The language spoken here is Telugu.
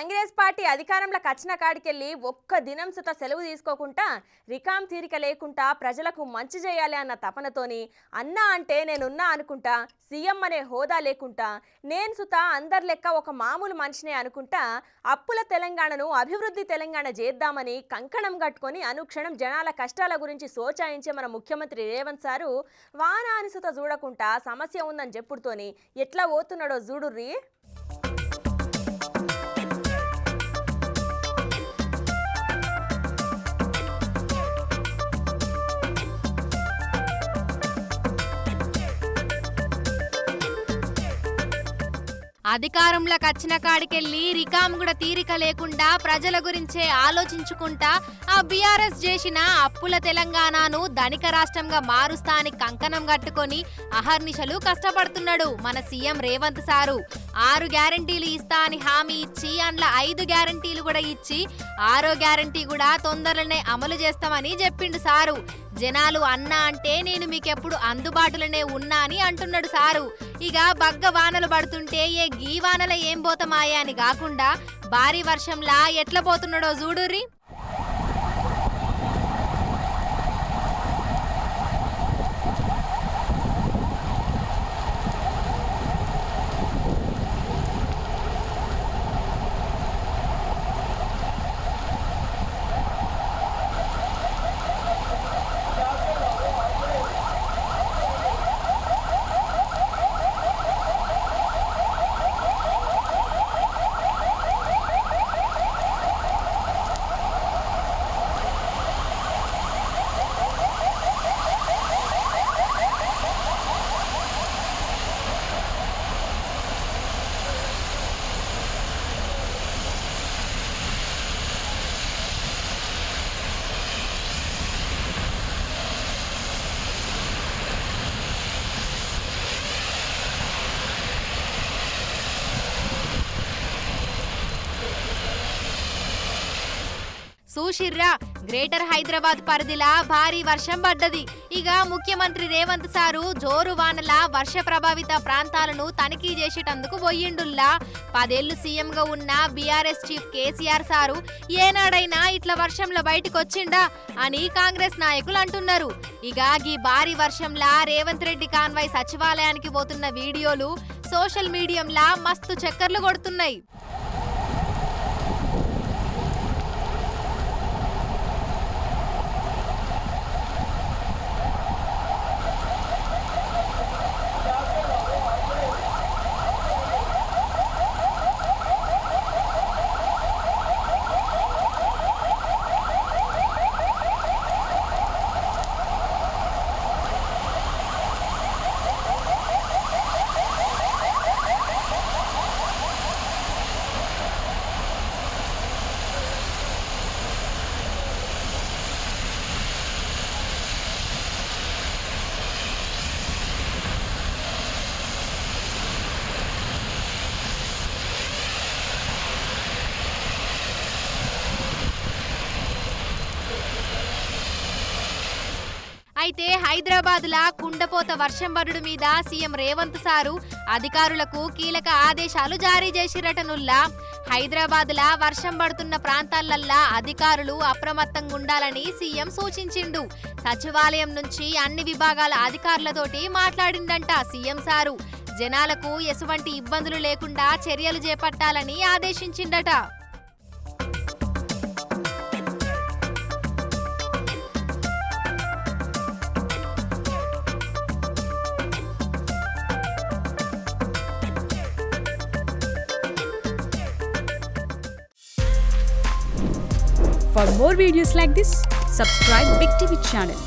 కాంగ్రెస్ పార్టీ అధికారంలోకి వచ్చిన కాడికెళ్ళి ఒక్క దినం సుత సెలవు తీసుకోకుండా రికాం తీరిక లేకుండా ప్రజలకు మంచి చేయాలి అన్న తపనతోని అన్నా అంటే నేనున్నా అనుకుంటా, సీఎం అనే హోదా లేకుండా నేను సుత అందరి లెక్క ఒక మామూలు మనిషినే అనుకుంటా అప్పుల తెలంగాణను అభివృద్ధి తెలంగాణ చేద్దామని కంకణం కట్టుకొని అనుక్షణం జనాల కష్టాల గురించి సోచాయించే మన ముఖ్యమంత్రి రేవంత్ సారు వాన అని సుత చూడకుండా సమస్య ఉందని చెప్పుడుతోని ఎట్లా పోతున్నాడో చూడుర్రి. అధికారంలోకి వచ్చిన కాడికెళ్ళి రికాం కూడా తీరిక లేకుండా ప్రజల గురించే ఆలోచించుకుంటా ఆ బీఆర్ఎస్ చేసిన అప్పుల తెలంగాణను ధనిక రాష్ట్రంగా మారుస్తా అని కంకణం కట్టుకొని అహర్నిశలు కష్టపడుతున్నాడు మన సీఎం రేవంత్ సారు. 6 గ్యారంటీలు ఇస్తా అని హామీ ఇచ్చి అందులో 5 గ్యారంటీలు కూడా ఇచ్చి 6వ గ్యారంటీ కూడా తొందరలోనే అమలు చేస్తామని చెప్పిండు సారు. జనాలు అన్నా అంటే నేను మీకెప్పుడు అందుబాటులోనే ఉన్నా అని అంటున్నాడు సారు. ఇక బగ్గ వానలు పడుతుంటే ఏ గీ వానల ఏం పోతామాయా అని కాకుండా భారీ వర్షంలా ఎట్లా పోతున్నాడో చూడుర్రి. చూసిర్రా, గ్రేటర్ హైదరాబాద్ పరిధిలా భారీ వర్షం పడ్డది. ఇక ముఖ్యమంత్రి రేవంత్ సారు జోరు వానల వర్ష ప్రభావిత ప్రాంతాలను తనిఖీ చేసేటందుకు పోయిండుల్లా. 10 ఏళ్లు సీఎంగా ఉన్న బీఆర్ఎస్ చీఫ్ కేసీఆర్ సారు ఏనాడైనా ఇట్లా వర్షంలో బయటకు వచ్చిండా అని కాంగ్రెస్ నాయకులు అంటున్నారు. ఇక ఈ భారీ వర్షంలా రేవంత్ రెడ్డి కాన్వాయ్ సచివాలయానికి పోతున్న వీడియోలు సోషల్ మీడియంలా మస్తు చక్కర్లు కొడుతున్నాయి. అయితే హైదరాబాద్ లా కుండపోత వర్షం పడుడు మీద సీఎం రేవంత్ సారు అధికారులకు కీలక ఆదేశాలు జారీ చేసిరటనుల్లా. హైదరాబాద్ లా వర్షం పడుతున్న ప్రాంతాలల్లా అధికారులు అప్రమత్తంగా ఉండాలని సీఎం సూచించిండు. సచివాలయం నుంచి అన్ని విభాగాల అధికారులతోటి మాట్లాడిందంట సీఎం సారు. జనాలకు ఎటువంటి ఇబ్బందులు లేకుండా చర్యలు చేపట్టాలని ఆదేశించిండట. For more videos like this, subscribe Big TV channel.